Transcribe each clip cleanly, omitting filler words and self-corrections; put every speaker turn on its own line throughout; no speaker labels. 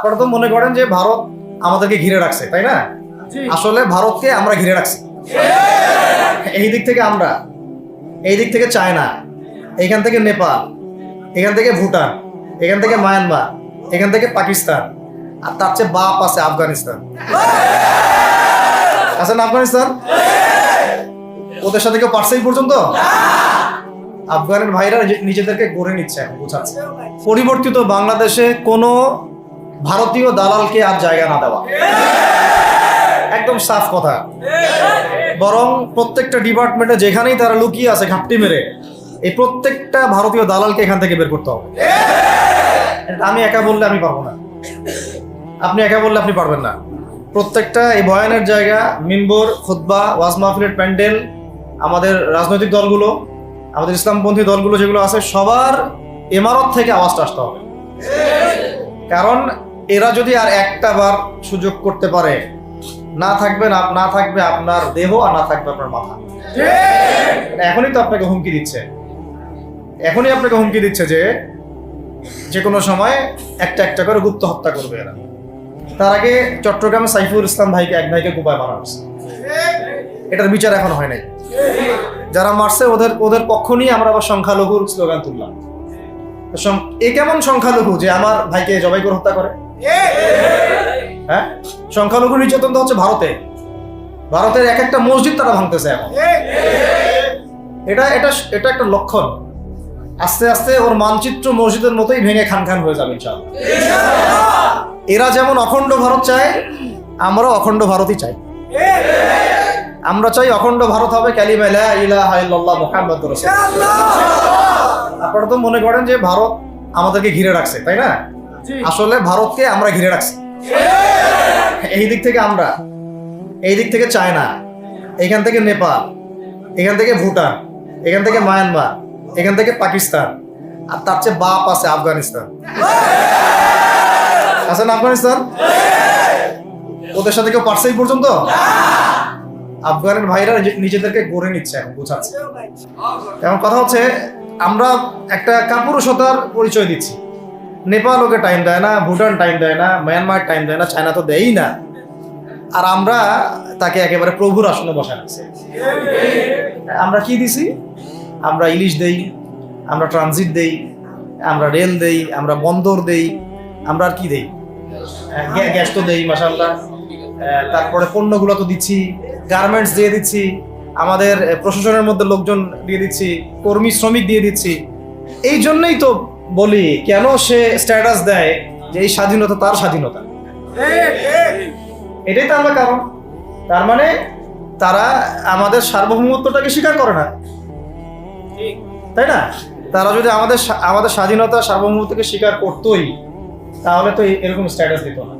আপনারা তো মনে করেন যে ভারত আমাদেরকে ঘিরে রাখছে, তাই না? আসলে ভারতকে আমরা ঘিরে রাখছি। এই দিক থেকে আমরা, এই দিক থেকে চায়না, এখান থেকে নেপাল, এখান থেকে ভুটান, এখান থেকে মায়ানমার, এখান থেকে পাকিস্তান, আর তার চেয়ে বাপ আছে আফগানিস্তান। আছে না আফগানিস্তান? ওদের সাথে কেউ পারছে এই পর্যন্ত? আফগানের ভাইরা নিজেদেরকে গড়ে নিচ্ছে, এখন বোঝাচ্ছে। পরিবর্তিত বাংলাদেশে কোনো ভারতীয় দালালকে আর জায়গা না দেওয়া, একদম সাফ কথা। বরং প্রত্যেকটা ডিপার্টমেন্টে যেখানেই তারা লুকিয়ে আছে ঘাপটি মেরে, এই প্রত্যেকটা ভারতীয় দালালকে এখান থেকে বের করতে হবে। আমি একা বললে আমি পারবো না, আপনি একা বললে আপনি পারবেন না। প্রত্যেকটা এই বয়ানের জায়গা, মিম্বর, খুতবা, ওয়াজ মাহফিলের প্যান্ডেল, আমাদের রাজনৈতিক দলগুলো, আমাদের ইসলামপন্থী দলগুলো যেগুলো আছে, সবার ইমারত থেকে আওয়াজটা আসতে হবে। কারণ এরা যদি আর একটা বার সুযোগ করতে পারে, না থাকবে আপনার দেহ, আর না থাকবে আপনার মাথা। এখনই তো আপনাকে হুমকি দিচ্ছে, যে কোনো সময় একটা একটা করে গুপ্ত হত্যা করবে এরা। তার আগে চট্টগ্রামে সাইফুল ইসলাম ভাইকে, এক ভাইকে কুপায় মারা হয়েছে, এটার বিচার এখন হয় নাই। যারা মারছে ওদের পক্ষ নিয়ে আমরা আবার সংখ্যালঘুর স্লোগান তুললাম। এ কেমন সংখ্যালঘু যে আমার ভাইকে জবাই করে হত্যা করে? হ্যাঁ, সংখ্যালঘু নির্যাতন তো হচ্ছে ভারতের এক একটা মসজিদ তারা ভাঙতেছে এখন। এটা একটা লক্ষণ। আস্তে আস্তে ওর মানচিত্র মসজিদের মতোই ভেঙে খান খান হয়ে যাবে ইনশাআল্লাহ। এরা যেমন অখণ্ড ভারত চায়, আমরাও অখণ্ড ভারতই চাই। আমরা চাই অখণ্ড ভারত হবে কালিমা লা ইলাহা ইল্লাল্লাহ মুহাম্মাদুর রাসূলুল্লাহ। আপনারা তো মনে করেন যে ভারত আমাদেরকে ঘিরে রাখছে, তাই না? আসলে ভারতকে আমরা ঘিরে রাখছি। এই দিক থেকে আমরা, এই দিক থেকে চায়না, এখান থেকে নেপাল, এখান থেকে ভুটান, এখান থেকে মায়ানমার, এখান থেকে পাকিস্তান, আর তার চেয়ে বাপ আছে আফগানিস্তান। আছে না আফগানিস্তান? ওদের সাথে কেউ পারছে এই পর্যন্ত? আফগানের ভাইরা নিজেদেরকে গড়ে নিচ্ছে, এখন বোঝাচ্ছে। এখন কথা হচ্ছে, আমরা একটা কাপুরুষতার পরিচয় দিচ্ছি। নেপাল ওকে টাইম দেয় না, ভুটান টাইম দেয় না, মায়ানমার টাইম দেয় না, চায়না তো দেয়ই না, আর আমরা তাকে একেবারে প্রভুর আসনে বসায় রাখছি। আমরা কি দিছি? আমরা ইলিশ দেই, আমরা ট্রানজিট দেই, আমরা রেল দেই, আমরা বন্দর দেই, আমরা আর কি দেই? গ্যাস তো দেই মাশাআল্লাহ। তারপরে পণ্যগুলো তো দিচ্ছি, গার্মেন্টস দিয়ে দিচ্ছি, আমাদের প্রশাসনের মধ্যে লোকজন দিয়ে দিচ্ছি, কর্মী শ্রমিক দিয়ে দিচ্ছি। এই জন্যই তো বলি, কেন সে স্ট্যাটাস দেয় যে এই স্বাধীনতা তার স্বাধীনতা। এটাই তো আমার কারণ। তার মানে তারা আমাদের সার্বভৌমত্বটাকে স্বীকার করে না, তাই না? তারা যদি আমাদের স্বাধীনতা, সার্বভৌমত্বকে স্বীকার করতোই, তাহলে তো এরকম স্ট্যাটাস দিত না।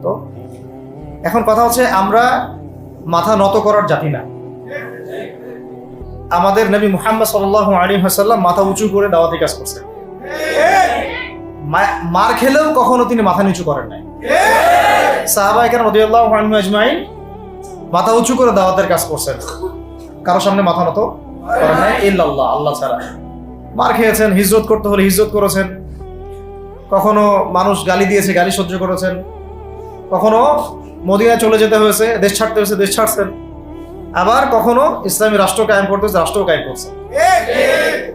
তো এখন কথা হচ্ছে, আমরা মাথা নত করার জাতি না। আমাদের নবী মুহাম্মদ সাল্লাল্লাহু আলাইহি ওয়াসাল্লাম মাথা উঁচু করে দাওয়াতি কাজ করছেন। মার খেলেও কখনো তিনি মাথা নিচু করেন নাই। সাহাবায়ে কেরাম রাদিয়াল্লাহু আনহুম আজমাইন মাথা উঁচু করে দাওয়াতের কাজ করছেন, কারো সামনে মাথা নত করেন নাই ইল্লাল্লাহ, আল্লাহ ছাড়া। মার খেয়েছেন, হিজরত করতে হলে হিজরত করেছেন, কখনো মানুষ গালি দিয়েছে, গালি সহ্য করেছেন, কখনো মদিনায় চলে যেতে হয়েছে, দেশ ছাড়তে হয়েছে, দেশ ছাড়ছেন, আবার কখনো ইসলামী রাষ্ট্র কায়েম করতে হয়েছে, রাষ্ট্র কায়েম করছেন।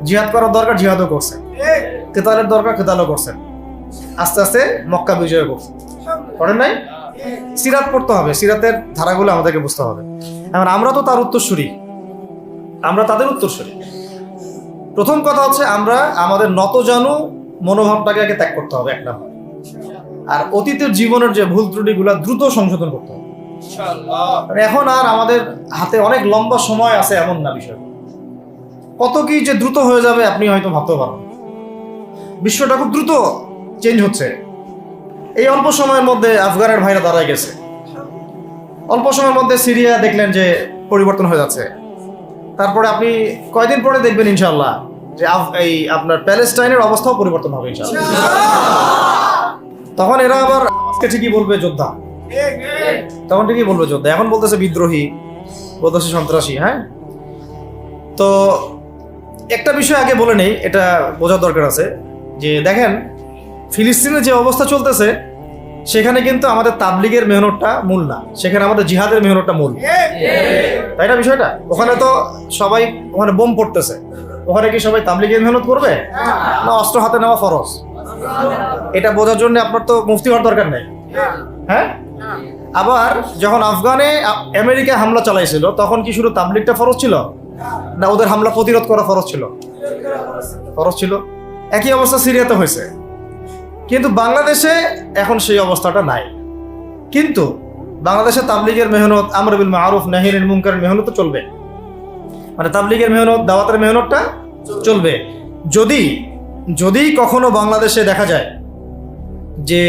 জিহাদ করার দরকার, জিহাদও করছেন, কেতালের দরকার, কেতালও করছেন। আস্তে আস্তে মক্কা বিজয় করছেন, করেন নাই? সিরাত পড়তে হবে, সিরাতের ধারাগুলো আমাদেরকে বুঝতে হবে। এখন আমরা তো তার উত্তরসূরি, আমরা তাদের উত্তরসূরি। প্রথম কথা হচ্ছে, আমরা আমাদের নতজানু মনোভাবটাকে আগে ত্যাগ করতে হবে, এক নাম্বার। আর অতীতের জীবনের যে ভুল ত্রুটিগুলো দ্রুত সংশোধন করতে হবে। এখন আর আমাদের হাতে অনেক লম্বা সময় আছে এমন না বিষয়। কত কি যে দ্রুত হয়ে যাবে আপনি হয়তো ভাবতে পারেন। বিশ্বটা খুব দ্রুত চেঞ্জ হচ্ছে। এই অল্প সময়ের মধ্যে আফগানের ভাইরা দাঁড়ায় গেছে, অল্প সময়ের মধ্যে সিরিয়া দেখলেন যে পরিবর্তন হয়ে যাচ্ছে। তারপরে আপনি কয়দিন পরে দেখবেন ইনশাআল্লাহ যে এই আপনার প্যালেস্টাইনের অবস্থাও পরিবর্তন হবে ইনশাআল্লাহ। তখন এরা আবার আজকে ঠিকই বলবে যোদ্ধা, তখন ঠিকই বলবে যোদ্ধা। এখন বলতেছে বিদ্রোহী, বলতেছে সন্ত্রাসী। হ্যাঁ, তো একটা বিষয় আগে বলে নেই, এটা বোঝার দরকার আছে যে দেখেন, ফিলিস্তিনে যে অবস্থা চলতেছে সেখানে কিন্তু আমাদের তাবলিগের মেহনতটা মূল না, সেখানে আমাদের জিহাদের মেহনতটা মূল, তাই না বিষয়টা? ওখানে তো সবাই ওখানে বোম পড়তেছে, ওখানে কি সবাই তাবলিগের মেহনত করবে না অস্ত্র হাতে নেওয়া ফরজ? এটা বোঝার জন্য আপনার তো মুফতি হওয়ার দরকার নেই। হ্যাঁ, আবার যখন আফগানে আমেরিকা হামলা চালাইছিল তখন কি শুধু তাবলিগটা ফরজ ছিল না ওদের হামলা প্রতিরোধ করা ফরজ ছিল? ফরজ ছিল। একই অবস্থা সিরিয়াতে হয়েছে, কিন্তু বাংলাদেশে এখন সেই অবস্থাটা নাই। কিন্তু বাংলাদেশে তাবলিগের মেহনত, আমর বিল মারুফ নাহি আনিল মুনকারের মেহনত তো চলবে, মানে তাবলিগের মেহনত, দাওয়াতের মেহনতটা চলবে। যদি যদি কখনো বাংলাদেশে দেখা যায় যে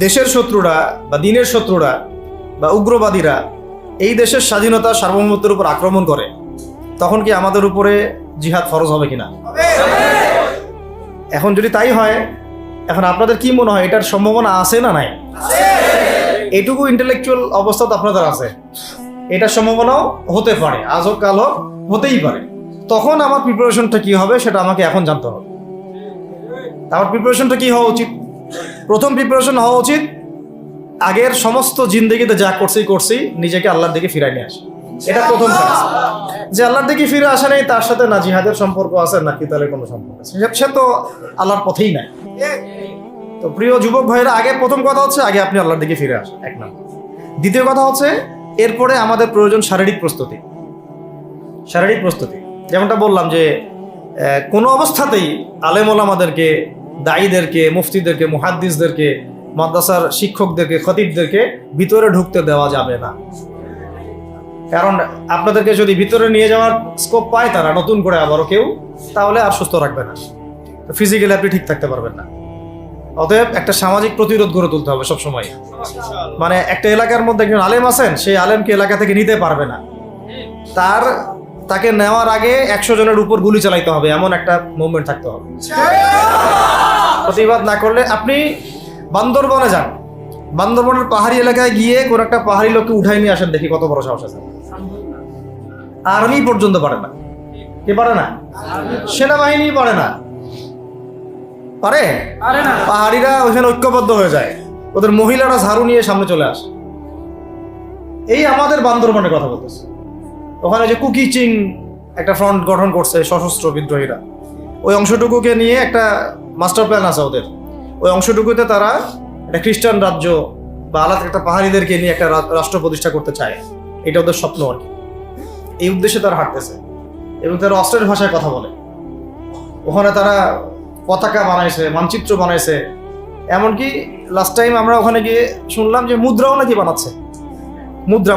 দেশের শত্রুরা বা দিনের শত্রুরা বা উগ্রবাদীরা এই দেশের স্বাধীনতা সার্বভৌমত্বের উপর আক্রমণ করে, তখন কি আমাদের উপরে জিহাদ ফরজ হবে কিনা? এখন যদি তাই হয়, এখন আপনাদের কি মনে হয় এটার সম্ভাবনা আছে না নাই? এটুকু ইন্টেলেকচুয়াল অবস্থা তো আপনাদের আছে, এটার সম্ভাবনাও হতে পারে, আজ হোক কাল হোক, হতেই পারে। তখন আমার প্রিপারেশনটা কি হবে সেটা আমাকে এখন জানতে হবে। আমার প্রিপারেশনটা কি হওয়া উচিত? প্রথম প্রিপারেশন হওয়া উচিত আগের সমস্ত জিন্দেগিতে যা করছি নিজেকে আল্লাহর দিকে ফিরাই নিয়ে আসে। এটা প্রথম কাজ। যে আল্লাহর দিকে ফিরে আসে নেই, তার সাথে না জিহাদের সম্পর্ক আছে না কিতালের কোনো সম্পর্ক আছে, সে তো আল্লাহর পথেই নাই। তো প্রিয় যুবক ভাইরা, আগে প্রথম কথা হচ্ছে আগে আপনি আল্লাহর দিকে ফিরে আসেন, এক নম্বর। দ্বিতীয় কথা হচ্ছে এরপরে আমাদের প্রয়োজন শারীরিক প্রস্তুতি। শারীরিক প্রস্তুতি যেমনটা বললাম যে কোনো অবস্থাতেই আলেম ওলামাদেরকে, দায়ীদেরকে, মুফতিদেরকে, মুহাদ্দিসদেরকে, মাদ্রাসার শিক্ষকদেরকে, খতিবদেরকে ভিতরে ঢুকতে দেওয়া যাবে না। কারণ আপনাদেরকে যদি ভিতরে নিয়ে যাওয়ার স্কোপ পায় তারা নতুন করে আবারও কেউ, তাহলে আর সুস্থ রাখবে না, ফিজিক্যালি আপনি ঠিক থাকতে পারবেন না। অতএব একটা সামাজিক প্রতিরোধ গড়ে তুলতে হবে সবসময়। মানে একটা এলাকার মধ্যে একজন আলেম আছেন, সেই আলেমকে এলাকা থেকে নিতে পারবে না, তাকে নেওয়ার আগে 100 জনের উপর গুলি চালাইতে হবে, এমন একটা মুভমেন্ট থাকতে হবে। প্রতিবাদ না করলে আপনি বান্দরবনে যান, বান্দরবনের পাহাড়ি এলাকায় গিয়ে কোন একটা পাহাড়ি লোককে উঠাই নিয়ে আসেন, দেখি কত বড় সাহস আছে। আর্মি পর্যন্ত পারে না। কে পারে না? সেনাবাহিনী পারে না। পারে? পাহাড়িরা ওইখানে ঐক্যবদ্ধ হয়ে যায়, ওদের মহিলারা ঝাড়ু নিয়ে সামনে চলে আসে। এই আমাদের বান্দরবনের কথা বলতেছে। ওখানে যে কুকিচিং একটা ফ্রন্ট গঠন করছে সশস্ত্র বিদ্রোহীরা, ওই অংশটুকুকে নিয়ে একটা মাস্টার প্ল্যান আছে ওদের। ওই অংশটুকুতে তারা একটা খ্রিস্টান রাজ্য বা আলাদা একটা পাহাড়িদেরকে নিয়ে একটা রাষ্ট্র প্রতিষ্ঠা করতে চায়, এটা ওদের স্বপ্ন আর কি। এই উদ্দেশ্যে তারা হাঁটতেছে এবং তারা অস্ট্রের ভাষায় কথা বলে। ওখানে তারা পতাকা বানাইছে, মানচিত্র বানাইছে, এমনকি লাস্ট টাইম আমরা ওখানে গিয়ে শুনলাম যে মুদ্রাও নাকি বানাচ্ছে। মুদ্রা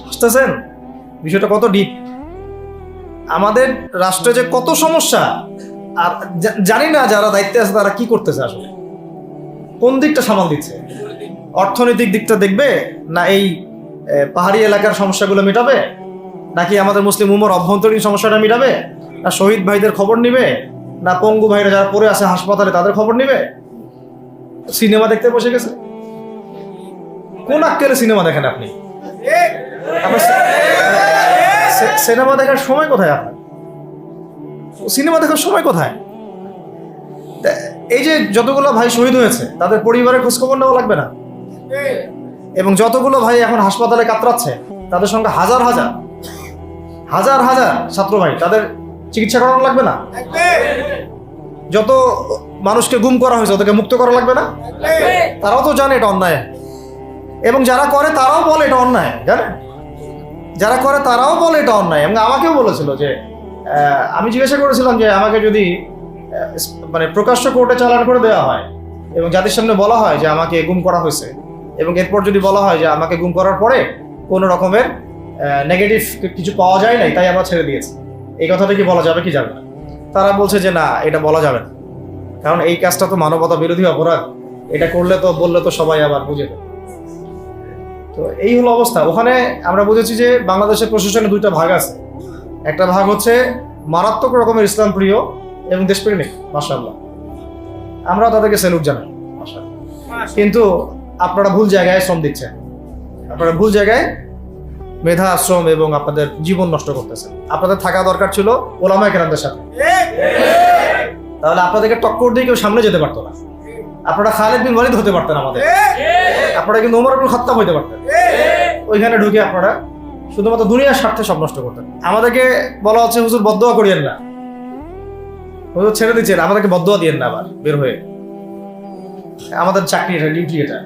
বুঝতেছেন বিষয়টা কত ডিপ? আমাদের রাষ্ট্রে যে কত সমস্যা, আর জানি না যারা দায়িত্বে আছে তারা কি করতেছে, আসলে কোন দিকটা সামাল দিচ্ছে। অর্থনৈতিক দিকটা দেখবে না এই পাহাড়ি এলাকার সমস্যাগুলো মেটাবে, নাকি আমাদের মুসলিম উম্মার অভ্যন্তরীণ সমস্যাটা মেটাবে, না শহীদ ভাইদের খবর নিবে, না পঙ্গু ভাইরা যারা পড়ে আছে হাসপাতালে তাদের খবর নিবে? সিনেমা দেখতে বসে গেছে। কোন আক্কেলে সিনেমা দেখেন আপনি? সিনেমা দেখার সময় কোথায় আপনার? সিনেমা দেখার সময় কোথায়? এই যে যতগুলো ভাই শহীদ হয়েছে তাদের পরিবারের খোঁজখবর নেওয়া লাগবে না? এবং যতগুলো ভাই এখন হাসপাতালে কাতরাচ্ছে তাদের সঙ্গে হাজার হাজার ছাত্র ভাই, তাদের চিকিৎসা করানো লাগবে না? যত মানুষকে গুম করা হয়েছে ওদেরকে মুক্ত করা লাগবে না? তারাও তো জানে এটা অন্যায়, এবং যারা করে তারাও বলে এটা অন্যায়। জানেন, যারা করে তারাও বলে এটা অন্যায়। এবং আমাকেও বলেছিল যে আমি জিজ্ঞাসা করেছিলাম যে আমাকে যদি মানে প্রকাশ্য কোর্টে চালান করে দেওয়া হয় এবং যাদের সামনে বলা হয় যে আমাকে গুম করা হয়েছে, এবং এরপর যদি বলা হয় যে আমাকে গুম করার পরে কোনো রকমের নেগেটিভ কিছু পাওয়া যায় নাই তাই আমরা ছেড়ে দিয়েছি, এই কথাটা কি বলা যাবে কি যাবে না? তারা বলছে যে না, এটা বলা যাবে না, কারণ এই কাজটা তো মানবতা বিরোধী অপরাধ, এটা করলে তো বললে তো সবাই আবার বুঝে দেবে। তো এই হলো অবস্থা। ওখানে আমরা বুঝেছি যে বাংলাদেশের প্রশাসনে দুইটা ভাগ আছে। একটা ভাগ হচ্ছে মারাত্মক রকমের ইসলাম প্রিয় এবং দেশপ্রেমিক, মাশাআল্লাহ, আমরা তাদেরকে স্যালুট জানাই, মাশাআল্লাহ। কিন্তু আপনারা ভুল জায়গায় শ্রম দিচ্ছেন, আপনারা ভুল জায়গায় মেধা, শ্রম এবং আপনাদের জীবন নষ্ট করতেছেন। আপনাদের থাকা দরকার ছিল ওলামায়ে কেরামদের সাথে। তাহলে আপনাদেরকে টক্কর দিয়ে কেউ সামনে যেতে পারতো না। আপনারা খালিদ বিন ওয়ালিদ হতে পারতেন আমাদের, আপনারা কিন্তু ওমর ইবনে খাত্তাব হতে পারতেন। ওইখানে ঢুকে আপনারা শুধুমাত্র দুনিয়ার স্বার্থে সব নষ্ট করতেন। আমাদেরকে বলা হচ্ছে হুজুর বদদোয়া করিয়েন না, হুজুর ছেড়ে দিচ্ছেন, আমাদেরকে বদদোয়া দিয়েন না আবার বের হয়ে। আমাদের চাকরি এটা, ডিউটি এটা।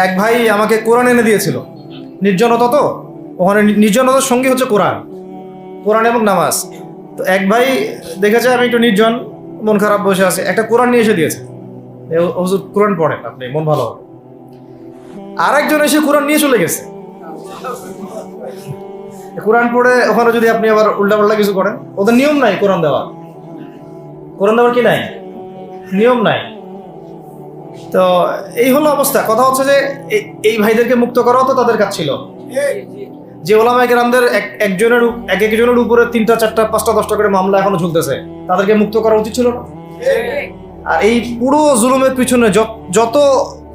এক ভাই আমাকে কোরআন এনে দিয়েছিল, নির্জনতা তো, ওখানে নির্জনতার সঙ্গী হচ্ছে কোরআন, কোরআন এবং নামাজ। তো এক ভাই দেখেছে আমি একটু নির্জন, মন খারাপ বসে আছে, একটা কোরআন নিয়ে এসে দিয়েছে, হুজুর কোরআন পড়েন আপনি, মন ভালো হবে। আর একজন এসে কোরআন নিয়ে চলে গেছে। কোরআন পড়ে ওখানে যদি আপনি আবার উল্টাপাল্টা কিছু করেন, ওদের নিয়ম নাই কোরআন দেওয়ার, কোরআন দেওয়ার কি নাই, নিয়ম নাই। তো এই হলো অবস্থা। কথা হচ্ছে যে এই ভাইদেরকে মুক্ত করাও তো তাদের কাজ ছিল। যে ওলামায়ে কেরামদের একজনের উপরে 3টা 4টা 5টা 10টা করে মামলা এখনো ঝুলতেছে, তাদেরকে মুক্ত করা উচিত ছিল না? আর এই পুরো জুলুমের পিছনে যত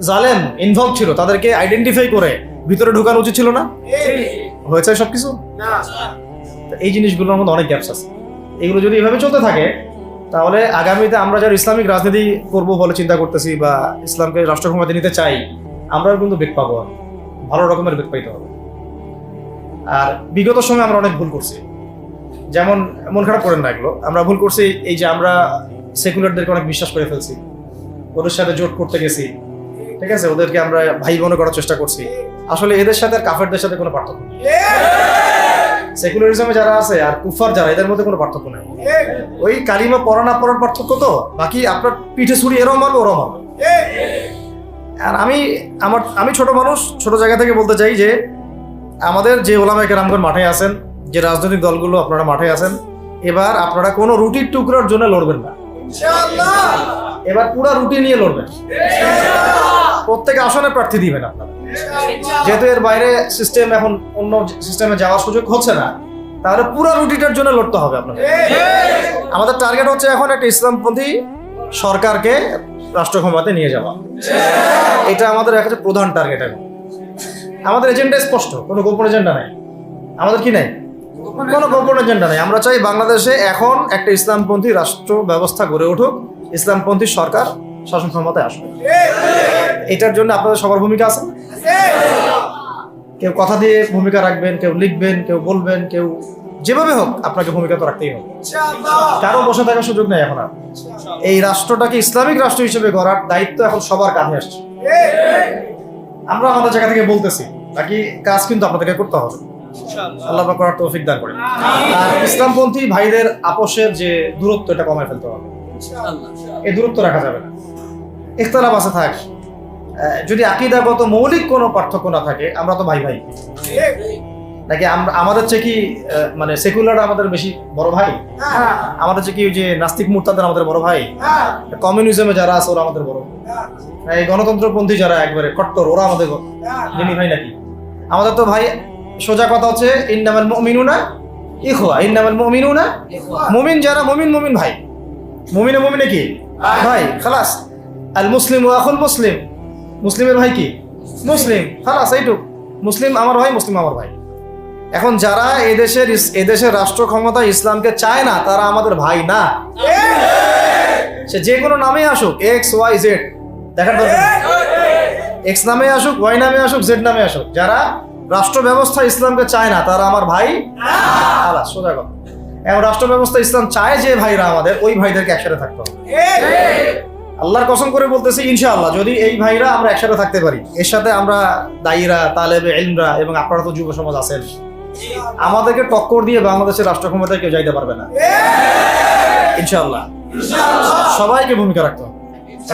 জালেম ইনভলভ ছিল তাদেরকে আইডেন্টিফাই করে ভিতরে ঢোকানো উচিত ছিল না? হয়েছে সবকিছু? এই জিনিসগুলোর মধ্যে অনেক গ্যাপস আছে। এগুলো যদি এভাবে চলতে থাকে তাহলে আগামীতে আমরা যারা ইসলামিক রাজনীতি করব বলে চিন্তা করতেছি বা ইসলামকে রাষ্ট্র ক্ষমতা নিতে চাই, আমরাও কিন্তু বেগ পাবো, ভালো রকমের বেগ পাইতে হবে। আর বিগত সময়ে আমরা অনেক ভুল করছি, যেমন মন খারাপ করেন না, এগুলো আমরা ভুল করছি। এই যে আমরা সেকুলারদেরকে অনেক বিশ্বাস করে ফেলছি, ওদের সাথে জোট করতে গেছি, ঠিক আছে, ওদেরকে আমরা ভাই মনে করার চেষ্টা করছি। আসলে এদের সাথে আর কাফেরদের সাথে কোনো পার্থক্য নেই। সেকুলারিজমে যারা আছে আর কুফার যারা, এদের মধ্যে কোনো পার্থক্য নেই। ওই কালিমা পড়া না পড়ার পার্থক্য, তো বাকি আপনার পিঠে ছুরি এরও মারবে ওরও মারবে। আর আমি ছোট মানুষ, ছোট জায়গা থেকে বলতে চাই যে আমাদের যে ওলামায়ে কেরামগণ মাঠে আছেন, যে রাজনৈতিক দলগুলো আপনারা মাঠে আছেন, এবার আপনারা কোনো রুটির টুকরোর জন্য লড়বেন না, এবার পুরো রুটি নিয়ে লড়বেন। প্রত্যেক আসনে প্রার্থী দিবেন আপনারা, যেহেতু এর বাইরে সিস্টেম এখন অন্য সিস্টেমে যাওয়ার সুযোগ হচ্ছে না, তাহলে পুরো রুটিটার জন্য লড়তে হবে আপনাদের। আমাদের টার্গেট হচ্ছে এখন একটা ইসলামপন্থী সরকারকে রাষ্ট্র ক্ষমতায় নিয়ে যাওয়া, এটা আমাদের একটা প্রধান টার্গেট। এখন আমাদের এজেন্ডা স্পষ্ট, কোনো গোপন এজেন্ডা নাই। আমাদের কি নাই? কোনো গোপন এজেন্ডা নাই। আমরা চাই বাংলাদেশে এখন একটা ইসলামপন্থী রাষ্ট্র ব্যবস্থা গড়ে উঠুক, ইসলামপন্থী সরকার শাসন ক্ষমতায় আসবে। এটার জন্য আপনাদের সবার ভূমিকা আছে। কেউ কথা দিয়ে ভূমিকা রাখবেন, কেউ লিখবেন, কেউ বলবেন, কেউ যেভাবে হোক আপনাকে ভূমিকা তো রাখতেই হবে। কারো বসে থাকার সুযোগ নেই। এখন আর এই রাষ্ট্রটাকে ইসলামিক রাষ্ট্র হিসেবে গড়ার দায়িত্ব এখন সবার কাঁধে আসছে। আমরা আমাদের জায়গা থেকে বলতেছি, বাকি কাজ কিন্তু আপনাদেরকে করতে হবে। আল্লাহ পাক করার তৌফিক দান করেন। আর ইসলামপন্থী ভাইদের আপোষের যে দূরত্ব, এটা কমায় ফেলতে হবে। এই দূরত্ব রাখা যাবে না। ইখতিলাফ আছে থাক, যদি আকীদাগত মৌলিক কোনো পার্থক্য না থাকে, আমরা তো ভাই ভাই। নাকি আমাদের চেয়ে কি মানে সেকুলার আমাদের বেশি বড় ভাই? আমাদের চেয়ে কি যে নাস্তিক মুরতাদ আমাদের বড় ভাই? কমিউনিজমে যারা আছে ওরা আমাদের বড়? এই গণতন্ত্রপন্থী যারা একবারে কট্টর, ওরা আমাদের যিনি ভাই নাকি? আমাদের তো ভাই, সোজা কথা হচ্ছে ইন্নামাল মুমিনুনা ইখওয়া, ইন্নামাল মুমিনুনা, মুমিন যারা মুমিন ভাই। মুমিনে কি ভাই? খালাস। আল মুসলিম ওয়া আখুল মুসলিম, মুসলিমের ভাই কি? মুসলিম, খালাস, এইটুক। মুসলিম আমার ভাই, মুসলিম আমার ভাই। এখন যারা এদেশের রাষ্ট্র ক্ষমতা ইসলামকে চায় না, তারা আমাদের ভাই না। সে যে কোনো নামে আসুক, এক্স ওয়াই জেড, দেখার দরকার নেই। এক্স নামে আসুক, ওয়াই নামে আসুক, জেড নামে আসুক, যারা রাষ্ট্র ব্যবস্থা ইসলামকে চায় না, তারা আমার ভাই না। সোজা কথা। এখন রাষ্ট্র ব্যবস্থা ইসলাম চায় যে ভাইরা আমাদের, ওই ভাইদেরকে একসাথে থাকতে হবে। আল্লাহর কসম করে বলতেছি, ইনশাআল্লাহ যদি এই ভাইরা আমরা একসাথে থাকতে পারি, এর সাথে আমরা দায়ীরা, তালেবে ইলমরা এবং আপনারা তো যুব সমাজ আছেন, আমাদেরকে টক্কর দিয়ে বাংলাদেশের রাষ্ট্র ক্ষমতায় কেউ যাইতে পারবে না ইনশাআল্লাহ। সবাইকে ভূমিকা রাখতে হবে।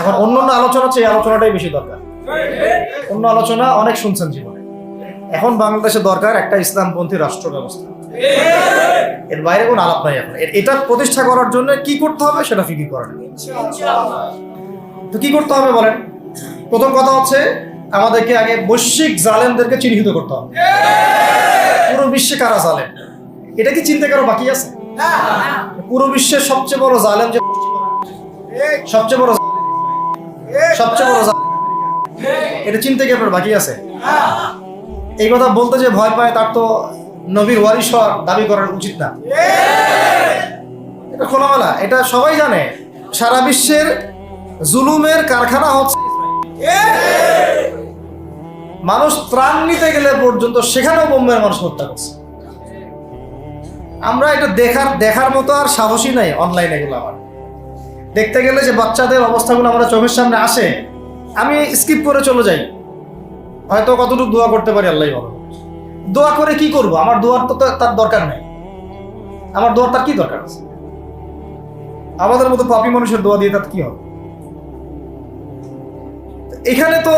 এখন অন্য আলোচনা হচ্ছে, এই আলোচনাটাই বেশি দরকার। অন্য আলোচনা অনেক শুনছেন জীবনে, এখন বাংলাদেশে দরকার একটা ইসলামপন্থী রাষ্ট্র ব্যবস্থা। এর বাইরে কোনো আলাপ নাই। এখন এটা প্রতিষ্ঠা করার জন্য কি করতে হবে সেটা ফিকির করেন। তো কি করতে হবে বলেন? প্রথম কথা হচ্ছে আমাদেরকে আগে বৈশ্বিক জালেমদেরকে চিহ্নিত করতে হবে। পুরো বিশ্বে কারা জালেম, এটা কি চিন্তা কারো বাকি আছে? পুরো বিশ্বের সবচেয়ে বড় জালেম, যে সবচেয়ে বড় জালেম, এটা চিন্তা কি আপনার বাকি আছে? এই কথা বলতে যে ভয় পায়, তার তো নবীর ওয়ারিস হওয়ার দাবি করার উচিত না। খোলামেলা, এটা সবাই জানে। সারা বিশ্বের জুলুমের কারখানা হচ্ছে মানুষ ত্রাণ নিতে গেলে পর্যন্ত সেখানেও বোম্বের মানুষ হত্যা করছে। আমরা এটা দেখার মতো আর সাহসী নাই। অনলাইনে এগুলো আমার দেখতে গেলে যে বাচ্চাদের অবস্থাগুলো আমরা চোখের সামনে আসে, আমি স্কিপ করে চলে যাই। হয়তো কতটুকু দোয়া করতে পারি আল্লাহ ভালো। দোয়া করে কি করব? আমার দোয়ার তো তার দরকার নেই। আমার দোয়ার তার কি দরকার আছে? আমাদের মতো পাপী মানুষের দোয়া দিয়ে তার কি হবে? এখানে তো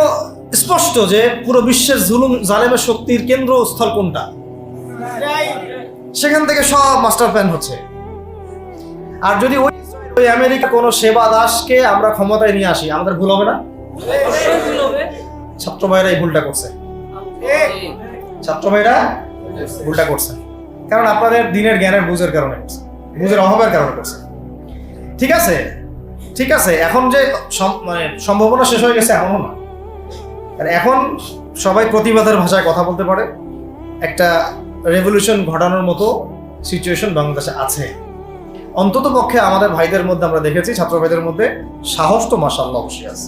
স্পষ্ট যে পুরো বিশ্বের জুলুম জালেমের শক্তির কেন্দ্রস্থল কোনটা, সেখান থেকে সব মাস্টার প্ল্যান হচ্ছে। আর যদি ওই আমেরিকা কোনো সেবা দাসকে আমরা ক্ষমতায় নিয়ে আসি, আমাদের ভুল হবে না? ছাত্র ভাইরা এই ভুলটা করছে। ছাত্র ভাইরা ভুলটা করছে কারণ আপনাদের দিনের জ্ঞানের বুঝের কারণে, বুঝের অভাবের কারণে করছে। ঠিক আছে, ঠিক আছে। এখন যে মানে সম্ভাবনা শেষ হয়ে গেছে এমনও না। এখন সবাই প্রতিবাদের ভাষায় কথা বলতে পারে। একটা রেভলিউশন ঘটানোর মতো সিচুয়েশন বাংলাদেশে আছে। অন্তত পক্ষে আমাদের ভাইদের মধ্যে আমরা দেখেছি, ছাত্র ভাইদের মধ্যে সাহস তো মাশাআল্লাহ অবশ্যই আছে,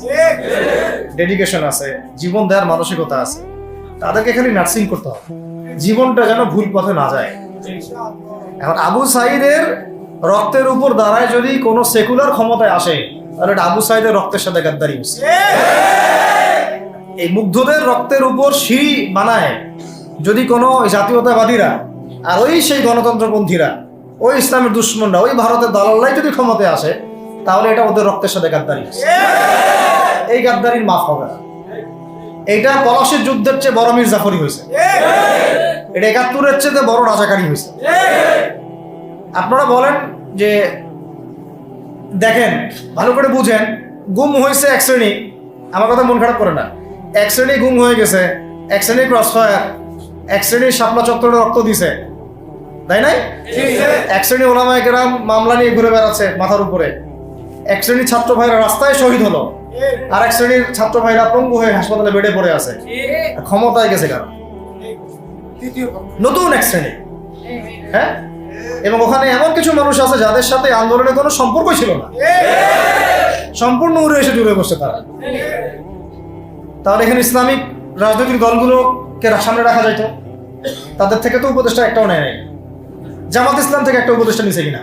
ডেডিকেশন আছে, জীবন দেওয়ার মানসিকতা আছে। তাদেরকে খালি নার্সিং করতে হবে, জীবনটা যেন ভুল পথে না যায়। এখন আবু সাঈদের রক্তের উপর দাঁড়ায় যদি কোনো সেকুলার ক্ষমতায় আসে, তাহলে এটা আবু সাঈদের রক্তের সাথে গাদ্দারি হচ্ছে। এই মুগ্ধদের রক্তের উপর সিঁড়ি বানায় যদি কোনো জাতীয়তাবাদীরা আর ওই সেই গণতন্ত্রপন্থীরা, ওই ইসলামের দুশ্মনরা, ওই ভারতের দালাল্লাই যদি ক্ষমতায় আসে, তাহলে এটা ওদের রক্তের সাথে গাদ্দারি হচ্ছে। এই গাদ্দারির মাফ হবে না। এইটা পলাশির যুদ্ধের চেয়ে বড় মীর জাফরি হয়েছে, এটা ৭১-এর চেয়ে বড় রাজাকারী হয়েছে। আপনারা বলেন যে দেখেন, ভালো করে বুঝেন, গুম হয়েছে এক শ্রেণী, আমার কথা মন খারাপ করে না, এক শ্রেণী গুম হয়ে গেছে, এক শ্রেণী ক্রসফায়ার, এক শ্রেণী শাপলা চত্বরে রক্ত দিছে, তাই নাই? এক শ্রেণী ওলামায়ে কেরাম মামলা নিয়ে ঘুরে বেড়াচ্ছে মাথার উপরে, এক শ্রেণীর ছাত্র ভাইরা রাস্তায় শহীদ হলো, আর এক শ্রেণীর ছাত্র ভাইরা পঙ্গু হয়ে হাসপাতালে বেডে পড়ে আছে। ক্ষমতায় গেছে কারণ নতুন এক শ্রেণী। হ্যাঁ, এবং ওখানে এমন কিছু মানুষ আছে যাদের সাথে আন্দোলনের কোনো সম্পর্ক ছিল না, সম্পূর্ণ উড়ে এসে জুড়ে বসছে তারা। তাহলে এখানে ইসলামিক রাজনৈতিক দলগুলোকে সামনে রাখা যেত, তাদের থেকে তো উপদেষ্টা একটাও নেয় নাই। জামাত ইসলাম থেকে একটা উপদেষ্টা নিছে কিনা?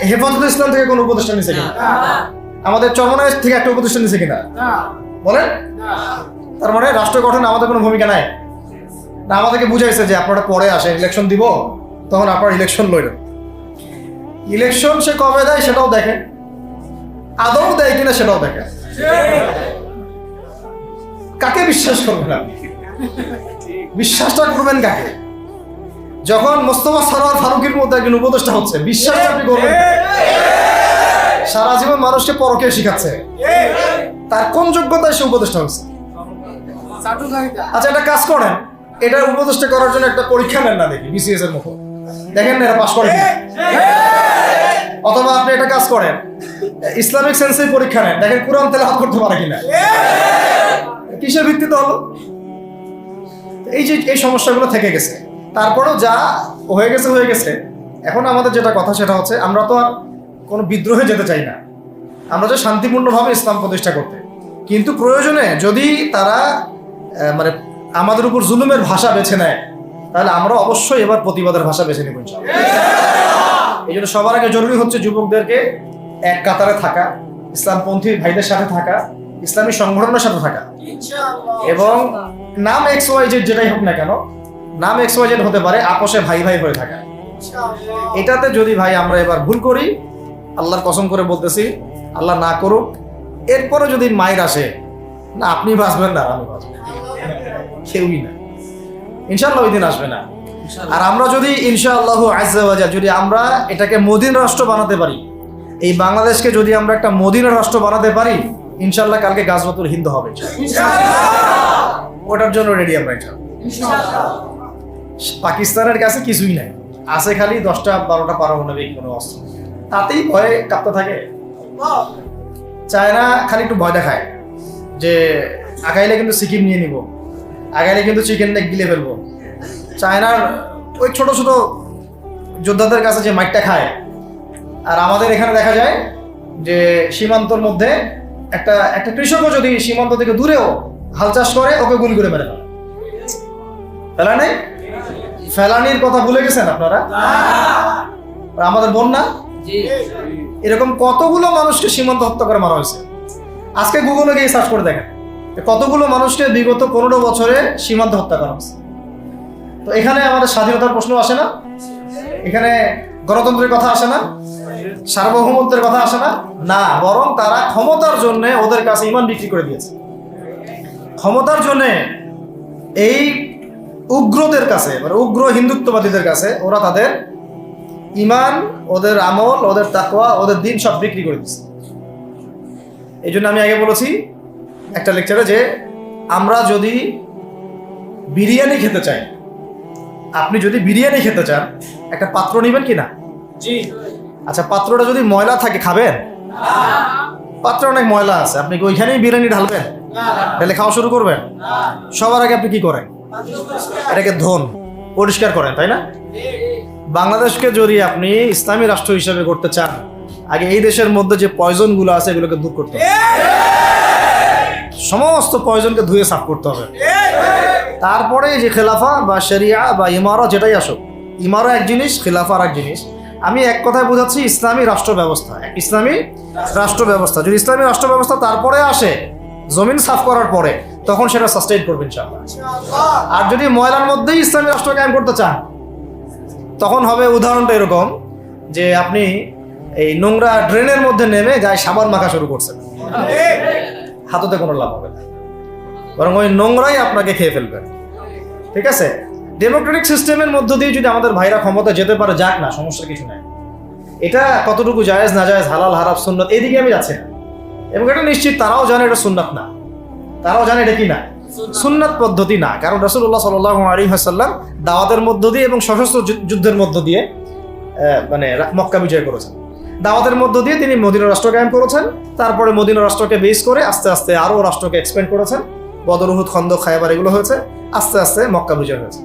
হেফাজত ইসলাম থেকে কোনো উপদেষ্টা নিছে কিনা? আমাদের চরমনায় থেকে একটা উপদেষ্টা নিছে কিনা বলেন? তার মানে রাষ্ট্র গঠনে আমাদের কোনো ভূমিকা নাই না। আমাদেরকে বুঝাইছে যে আপনারা পরে আসে, ইলেকশন দিব, তখন আপনারা ইলেকশন লড়েন। ইলেকশন সে কবে দেয় সেটাও দেখে, আদৌ দেয় কিনা সেটাও দেখে। কাকে বিশ্বাস করবেন আপনি? বিশ্বাসটা করবেন কাকে? যখন মোস্তফা সরোয়ার ফারুকের মতো একজন উপদেষ্টা হচ্ছে, বিশ্বাসটা আপনি করবেন? সারা জীবন মানুষকে পরকে শিখাচ্ছে, তার কোন যোগ্যতায় সে উপদেষ্টা হচ্ছে? আচ্ছা, একটা কাজ করেন, এটা উপদেষ্টা করার জন্য একটা পরীক্ষা নেন না, দেখি বিসিএস এর মতো, দেখেন না এটা পাস করে কিনা। অথবা আপনি একটা কাজ করেন, ইসলামিক সেন্সের পরীক্ষা নেন, দেখেন কোরআন তেলাওয়াত করতে পারে কিনা। কিসের ভিত্তিতে হলো? এই যে এই সমস্যাগুলো থেকে গেছে। তারপরেও যা হয়ে গেছে হয়ে গেছে। এখন আমাদের যেটা কথা সেটা হচ্ছে, আমরা তো আর কোনো বিদ্রোহে যেতে চাই না, আমরা যে শান্তিপূর্ণভাবে ইসলাম প্রতিষ্ঠা করতে। কিন্তু প্রয়োজনে যদি তারা মানে আমাদের উপর জুলুমের ভাষা বেছে নেয়, তাহলে আমরা অবশ্যই এবার প্রতিবাদের ভাষা বেছে নেব ইনশাআল্লাহ। এই জন্য সবার আগে জরুরি হচ্ছে যুবকদেরকে এক কাতারে থাকা, ইসলামপন্থী ভাইদের সাথে থাকা, ইসলামী সংগঠনের সাথে থাকা, এবং নাম XYZ যেটাই হোক না কেন, নাম XYZ হতে পারে, আপোষে ভাই ভাই হয়ে থাকা। এটাতে যদি ভাই আমরা এবার ভুল করি, আল্লাহর কসম করে বলতেছি, আল্লাহ না করুক, এরপরে যদি মাইর আসে, না আপনি বাঁচবেন না আমি বাঁচব, কেউই না, ইনশাআল্লাহ ওই দিন আসবে না। আর আমরা যদি ইনশাআল্লাহ আজ্জা ওয়া জাল যদি আমরা এটাকে মদিনা রাষ্ট্র বানাতে পারি, এই বাংলাদেশকে যদি আমরা একটা মদিনা রাষ্ট্র বানাতে পারি, ইনশাআল্লাহ কালকে গাজওয়াতুল হিন্দ হবে ওটার জন্য রেডি আমরা ইনশাআল্লাহ। পাকিস্তানের কাছে কিছুই নাই, আছে খালি 10টা 12টা পারমাণবিক কোনো অস্ত্র, তাতেই ভয়ে কাঁপতে থাকে। চায়না খালি একটু ভয় দেখায় যে আগাইলে কিন্তু সিকিম নিয়ে নিব, আগাইলে কিন্তু চিকেন নেক গিলে ফেলবো। চায়নার ওই ছোট ছোট যোদ্ধাদের কাছে যে মাইটটা খায়, আর আমাদের এখানে দেখা যায় যে সীমান্তর মধ্যে একটা একটা কৃষকও যদি সীমান্ত থেকে দূরেও হাল চাষ করে ওকে গুলি করে মেরে ফেলে। ফেলা নেই? ফেলানির কথা ভুলে গেছেন আপনারা? আমাদের বন্যা এরকম কতগুলো মানুষকে সীমান্ত হত্যা করে মারা হয়েছে। আজকে গুগলে গিয়ে সার্চ করে দেখেন কতগুলো মানুষকে বিগত 15 বছরে সীমান্ত হত্যা করা হয়েছে। তো এখানে আমাদের স্বাধীনতার প্রশ্ন আসে না, এখানে গণতন্ত্রের কথা আসে না, সার্বভৌমত্বের কথা আসে না, না বরং তারা ক্ষমতার জন্য ওদের কাছে ইমান বিক্রি করে দিয়েছে। ক্ষমতার জন্য এই উগ্রদের কাছে, মানে উগ্র হিন্দুত্ববাদীদের কাছে ওরা তাদের ইমান, ওদের আমল, ওদের তাকওয়া, ওদের দিন সব বিক্রি করে দিচ্ছে। এই জন্য আমি আগে বলেছি একটা লেকচারে যে আমরা যদি বিরিয়ানি খেতে চাই, আপনি যদি বিরিয়ানি খেতে চান একটা পাত্র নেবেন কি না? জি। আচ্ছা, পাত্রটা যদি ময়লা থাকে খাবেন? পাত্র অনেক ময়লা আছে, আপনি কি ওইখানেই বিরিয়ানি ঢালবেন? ঢেলে খাওয়া শুরু করবেন? সবার আগে আপনি কি করেন? এটাকে ধোন, পরিষ্কার করেন, তাই না? বাংলাদেশকে যদি আপনি ইসলামী রাষ্ট্র হিসেবে করতে চান, আগে এই দেশের মধ্যে যে পয়জন গুলো আছে এগুলোকে দূর করতে হবে। সমস্ত পয়জনকে ধুয়ে সাফ করতে হবে। তারপরে যে খেলাফা বা শরিয়া বা ইমারা যেটাই আসুক, ইমারা এক জিনিস, খেলাফা আর এক জিনিস। আমি এক কথায় বোঝাচ্ছি ইসলামী রাষ্ট্র ব্যবস্থা। ইসলামী রাষ্ট্র ব্যবস্থা যদি ইসলামী রাষ্ট্র ব্যবস্থা তারপরে আসে জমিন সাফ করার পরে, তখন সেটা সাস্টেইন করবেন ইনশাআল্লাহ। আর যদি ময়লার মধ্যেই ইসলামী রাষ্ট্র কায়েম করতে চান, তখন হবে উদাহরণটা এরকম যে আপনি এই নোংরা ড্রেনের মধ্যে নেমে গায়ে সাবান মাখা শুরু করছেন, হাততে কোনো লাভ হবে না, বরং ওই নোংরাই আপনাকে খেয়ে ফেলবে। ঠিক আছে? ডেমোক্রেটিক সিস্টেমের মধ্য দিয়ে যদি আমাদের ভাইরা ক্ষমতা যেতে পারে, যাক না, সমস্যা কিছু নাই। এটা কতটুকু জায়েজ না জায়েজ, হালাল হারাম, সুন্নাত, এদিকে আমি যাচ্ছি না। এবং এটা নিশ্চিত তারাও জানে এটা সুন্নাত না, তারাও জানে এটা কি না, সুন্নাত পদ্ধতি না। কারণ রাসূলুল্লাহ সাল্লাল্লাহু আলাইহি ওয়াসাল্লাম দাওয়াতের মধ্য দিয়ে এবং সশস্ত্র যুদ্ধের মধ্য দিয়ে মানে মক্কা বিজয় করেছেন। দাওয়াতের মধ্য দিয়ে তিনি মদিনা রাষ্ট্র কায়েম করেছেন। তারপরে মদিনা রাষ্ট্রকে বেস করে আস্তে আস্তে আরও রাষ্ট্রকে এক্সপেন্ড করেছেন। বদর, উহুদ, খন্দক, খায়বার এগুলো হয়েছে, আস্তে আস্তে মক্কা বিজয় হয়েছে।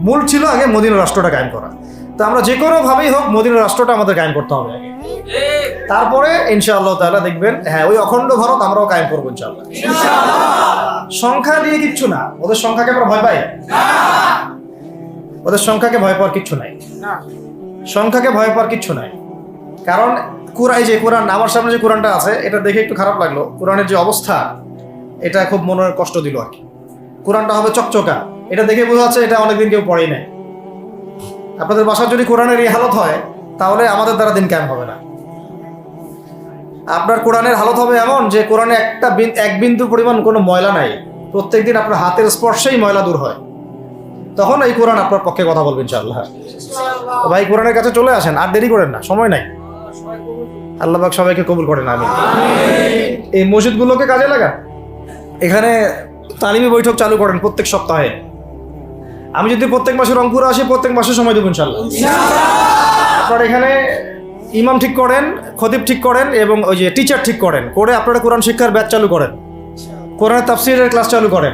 মূল ছিল আগে মদিনা রাষ্ট্রটা কায়েম করা। তো আমরা যে কোনো ভাবেই হোক মদিনা রাষ্ট্রটা আমাদের কায়েম করতে হবে আগে, তারপরে ইনশাআল্লাহ তাআলা দেখবেন হ্যাঁ ওই অখণ্ড ভারত আমরাও কায়েম করবো ইনশাআল্লাহ। সংখ্যা দিয়ে কিচ্ছু না, ওদের সংখ্যাকে আমরা ভয় পাই না, ওদের সংখ্যাকে ভয় পাওয়ার কিচ্ছু নাই, সংখ্যাকে ভয় পাওয়ার কিচ্ছু নাই। কারণ কোরআন আমার সামনে যে কোরআনটা আছে এটা দেখে একটু খারাপ লাগলো। কোরআনের যে অবস্থা এটা খুব মনের কষ্ট দিল আর কি। কোরআনটা হবে চকচকা, এটা দেখে বোঝা যাচ্ছে এটা অনেকদিন কেউ পড়েই নাই। আপনাদের বাসার যদি কোরআনের এই হালত হয় তাহলে আমাদের দ্বারা দিন কায়েম হবে না। আপনার কোরআনের হালত হবে এমন যে কোরআনে এক বিন্দু পরিমাণ কোনো ময়লা নাই, প্রত্যেকদিন আপনার হাতের স্পর্শেই ময়লা দূর হয়, তখন এই কোরআন আপনার পক্ষে কথা বলবেন ইনশাআল্লাহ। ভাই কোরআনের কাছে চলে আসেন, আর দেরি করেন না, সময় নাই। আল্লাহ পাক সবাইকে কবুল করেন, আমিন। এই মসজিদগুলোকে কাজে লাগান, এখানে তালিমি বৈঠক চালু করেন প্রত্যেক সপ্তাহে। আমি যদি প্রত্যেক মাসে রংপুরে আসি, প্রত্যেক মাসে সময় দেবো ইনশাআল্লাহ। আপনারা এখানে ইমাম ঠিক করেন, খতিব ঠিক করেন এবং ওই যে টিচার ঠিক করেন, করে আপনারা কোরআন শিক্ষার ব্যাচ চালু করেন, কোরআনের তাফসীরের ক্লাস চালু করেন,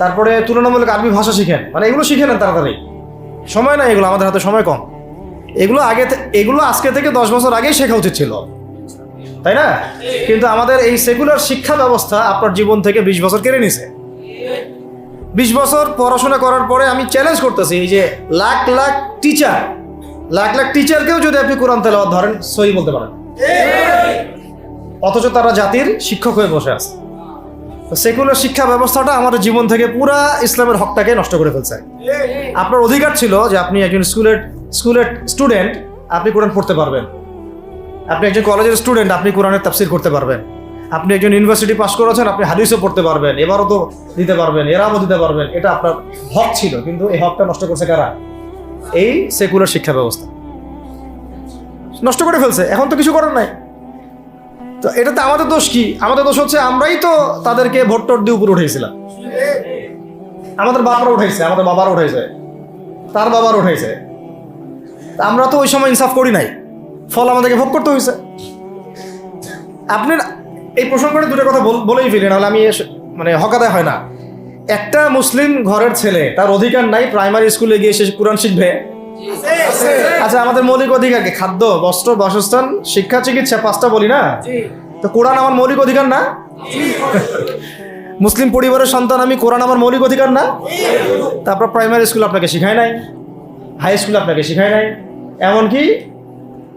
তারপরে তুলনামূলক আরবি ভাষা শিখেন। মানে এগুলো শিখে নেন তাড়াতাড়ি, সময় নাই এগুলো, আমাদের হাতে সময় কম। এগুলো আজকে থেকে 10 বছর আগেই শেখা উচিত ছিল, তাই না? কিন্তু আমাদের এই সেকুলার শিক্ষা ব্যবস্থা আপনার জীবন থেকে 20 বছর কেড়ে নিছে। 20 বছর পড়াশোনা করার পরে আমি চ্যালেঞ্জ করতেছি, এই যে লাখ লাখ টিচারকেও যদি আপনি কোরআন তেলাওয়াত ধরেন সহি বলতে পারেন, অথচ তারা জাতির শিক্ষক হয়ে বসে আছে। সেকুলার শিক্ষা ব্যবস্থাটা আমাদের জীবন থেকে পুরা ইসলামের হকটাকে নষ্ট করে ফেলছে। আপনার অধিকার ছিল যে আপনি একজন স্কুলের স্টুডেন্ট, আপনি কোরআন পড়তে পারবেন। আপনি একজন কলেজের স্টুডেন্ট, আপনি কোরআনের তাফসীর করতে পারবেন। আপনি একজন ইউনিভার্সিটি পাস করেছেন, আপনি হাদিসও পড়তে পারবেন, এবারও তো দিতে পারবেন, এরাও দিতে পারবেন। এটা আপনার হক ছিল, কিন্তু এই হকটা নষ্ট করছে কারা? এই সেকুলার শিক্ষা ব্যবস্থা নষ্ট করে ফেলছে। এখন তো কিছু করার নাই। তো এটাতে আমাদের দোষ কি? আমাদের দোষ হচ্ছে আমরাই তো তাদেরকে ভোট টোট দিয়ে উপরে উঠেছিলাম। আমাদের বাপরা উঠেছে, আমাদের বাবার উঠেছে, তার বাবার উঠেছে। আমরা তো ওই সময় ইনসাফ করি নাই, ফল আমাদেরকে ভোগ করতে হয়েছে। আপনার এই প্রসঙ্গে দুটো কথা বলেই ফেলি, নাহলে আমি মানে হকাদায় হয় না। একটা মুসলিম ঘরের ছেলে, তার অধিকার নাই প্রাইমারি স্কুলে গিয়ে সে কোরআন শিখবে, আচ্ছা, আমাদের মৌলিক অধিকার কি? খাদ্য, বস্ত্র, বাসস্থান, শিক্ষা, চিকিৎসা, 5টা বলি না? তো কোরআন আমার মৌলিক অধিকার না? মুসলিম পরিবারের সন্তান আমি, কোরআন আমার মৌলিক অধিকার না? তারপর প্রাইমারি স্কুল আপনাকে শিখায় নাই, হাই স্কুল আপনাকে শিখায় নাই, এমনকি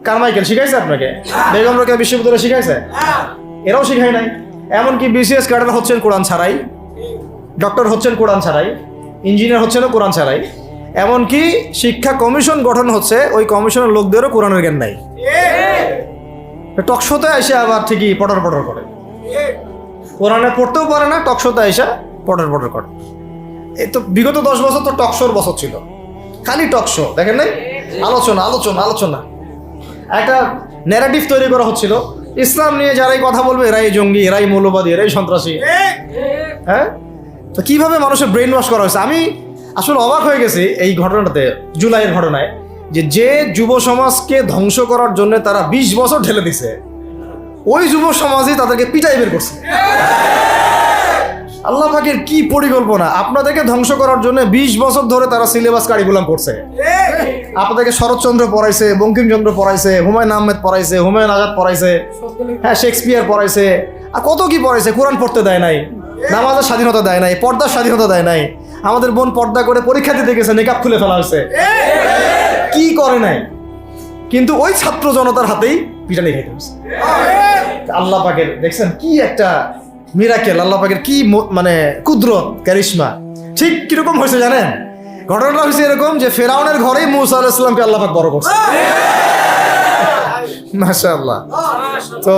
কারমাইকেল শিখাইছে আপনাকে, বেগম রোকেয়া বিশ্ববিদ্যালয় শিখাইছে? এরাও শিখায় নাই। এমনকি বিসিএস ক্যাডার হচ্ছেন কোরআন ছাড়াই, ডক্টর হচ্ছেন কোরআন ছাড়াই, ইঞ্জিনিয়ার হচ্ছেন কোরআন ছাড়াই, এমনকি শিক্ষা কমিশন গঠন হচ্ছে, ওই কমিশনের লোকদেরও কোরআনের জ্ঞান নাই। টকশোতে এসে আবার ঠিকই পটর পটর করে, কোরআনে পড়তেও পারে না, টকশোতে এসে পটর পটর করে। এই তো বিগত 10 বছর তো টকশোর বছর ছিল, খালি টকশো, দেখেন নাই? আলোচনা আলোচনা আলোচনা, একটা ন্যারেটিভ তৈরি করা হচ্ছিল, ইসলাম নিয়ে যারাই কথা বলবে এরাই জঙ্গি, এরাই মৌলবাদী, এরাই সন্ত্রাসী। হ্যাঁ, তো কিভাবে মানুষের ব্রেন ওয়াশ করা হয়েছে। আমি আসলে অবাক হয়ে গেছি এই ঘটনাটাতে, জুলাইয়ের ঘটনায়, যে যুব সমাজকে ধ্বংস করার জন্য তারা 20 বছর ঢেলে দিছে, ওই যুব সমাজই তাদেরকে পিটাই বের করছে। আল্লাহ পাকের কি পরিকল্পনা! আপনাদেরকে ধ্বংস করার জন্য 20 বছর ধরে তারা সিলেবাস কারিকুলাম করছে। আপনাদেরকে শরৎচন্দ্র পড়াইছে, বঙ্কিমচন্দ্র পড়াইছে, হুমায়ুন আহমেদ পড়াইছে, হুমায়ুন আজাদ পড়াইছে, হ্যাঁ শেক্সপিয়ার পড়াইছে, আর কত কি পড়াইছে। কোরআন পড়তে দেয় নাই, নামাজের স্বাধীনতা দেয় নাই, পর্দার স্বাধীনতা দেয় নাই। আমাদের বোন পর্দা করে পরীক্ষা দিতে গেছে, নেকাব খুলে ফেলা হয়েছে, কি করে নাই, কিন্তু ওই ছাত্র জনতার হাতেই পিটানি খাইতে হয়েছে। আল্লাহ পাকের দেখছেন কি একটা মিরাকেল, আল্লাহ পাকের কি মানে কুদরত, কারিশমা। ঠিক কিরকম হয়েছে জানেন? ঘটনাটা হয়েছে এরকম যে ফেরাউনের ঘরেই মুসা আলাইহিস সালামকে আল্লাহ পাক বড় করছে। মাশাআল্লাহ। তো